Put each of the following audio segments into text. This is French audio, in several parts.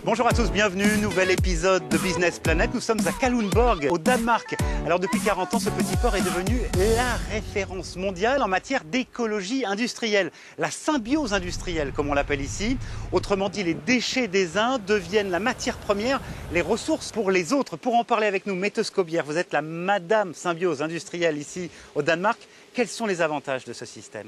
Bonjour à tous, bienvenue, nouvel épisode de Business Planet. Nous sommes à Kalundborg, au Danemark. Alors depuis 40 ans, ce petit port est devenu la référence mondiale en matière d'écologie industrielle. La symbiose industrielle, comme on l'appelle ici. Autrement dit, les déchets des uns deviennent la matière première, les ressources pour les autres. Pour en parler avec nous, Mette Skaabier, vous êtes la madame symbiose industrielle ici au Danemark. Quels sont les avantages de ce système ?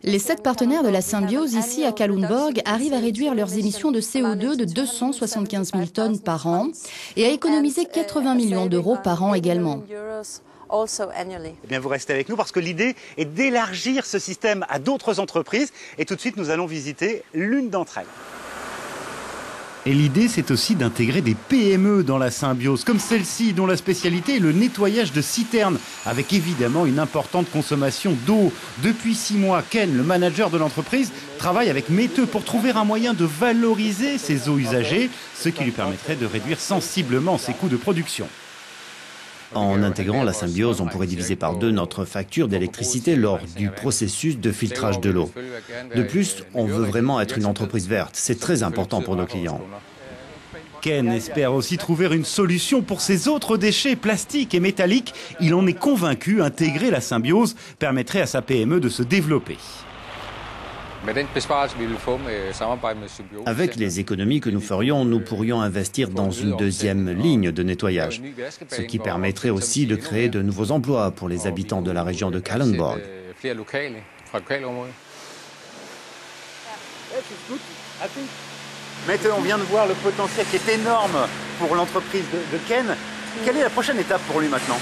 Les 7 partenaires de la symbiose ici à Kalundborg arrivent à réduire leurs émissions de CO2 de 275 000 tonnes par an et à économiser 80 millions d'euros par an également. Eh bien, vous restez avec nous parce que l'idée est d'élargir ce système à d'autres entreprises et tout de suite nous allons visiter l'une d'entre elles. Et l'idée, c'est aussi d'intégrer des PME dans la symbiose, comme celle-ci, dont la spécialité est le nettoyage de citernes, avec évidemment une importante consommation d'eau. Depuis 6 mois, Ken, le manager de l'entreprise, travaille avec Mette pour trouver un moyen de valoriser ces eaux usagées, ce qui lui permettrait de réduire sensiblement ses coûts de production. En intégrant la symbiose, on pourrait diviser par 2 notre facture d'électricité lors du processus de filtrage de l'eau. De plus, on veut vraiment être une entreprise verte. C'est très important pour nos clients. Ken espère aussi trouver une solution pour ces autres déchets plastiques et métalliques. Il en est convaincu, intégrer la symbiose permettrait à sa PME de se développer. Avec les économies que nous ferions, nous pourrions investir dans une 2e ligne de nettoyage, ce qui permettrait aussi de créer de nouveaux emplois pour les habitants de la région de Kalundborg. Mette, on vient de voir le potentiel qui est énorme pour l'entreprise de Ken. Quelle est la prochaine étape pour lui maintenant ?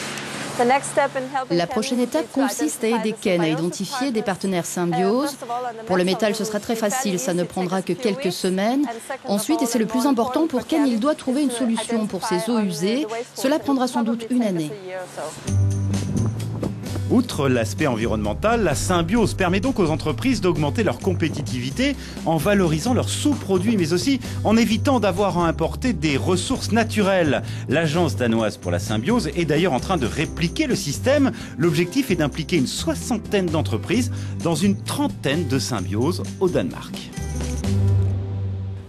La prochaine étape consiste à aider Ken à identifier des partenaires symbiose. Pour le métal, ce sera très facile, ça ne prendra que quelques semaines. Ensuite, et c'est le plus important pour Ken, il doit trouver une solution pour ses eaux usées. Cela prendra sans doute une année. Outre l'aspect environnemental, la symbiose permet donc aux entreprises d'augmenter leur compétitivité en valorisant leurs sous-produits, mais aussi en évitant d'avoir à importer des ressources naturelles. L'agence danoise pour la symbiose est d'ailleurs en train de répliquer le système. L'objectif est d'impliquer une 60aine d'entreprises dans une 30aine de symbioses au Danemark.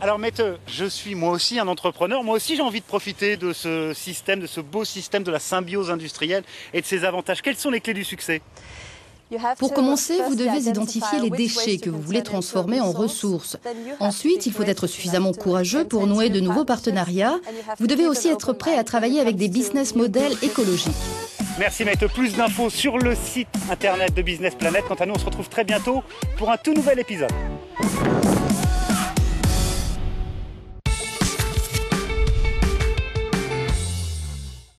Alors Mette, je suis moi aussi un entrepreneur, moi aussi j'ai envie de profiter de ce système, de ce beau système de la symbiose industrielle et de ses avantages. Quelles sont les clés du succès ? Pour commencer, vous devez identifier les déchets que vous voulez transformer en ressources. Ensuite, il faut être suffisamment courageux pour nouer de nouveaux partenariats. Vous devez aussi être prêt à travailler avec des business models écologiques. Merci Mette, plus d'infos sur le site internet de Business Planet. Quant à nous, on se retrouve très bientôt pour un tout nouvel épisode.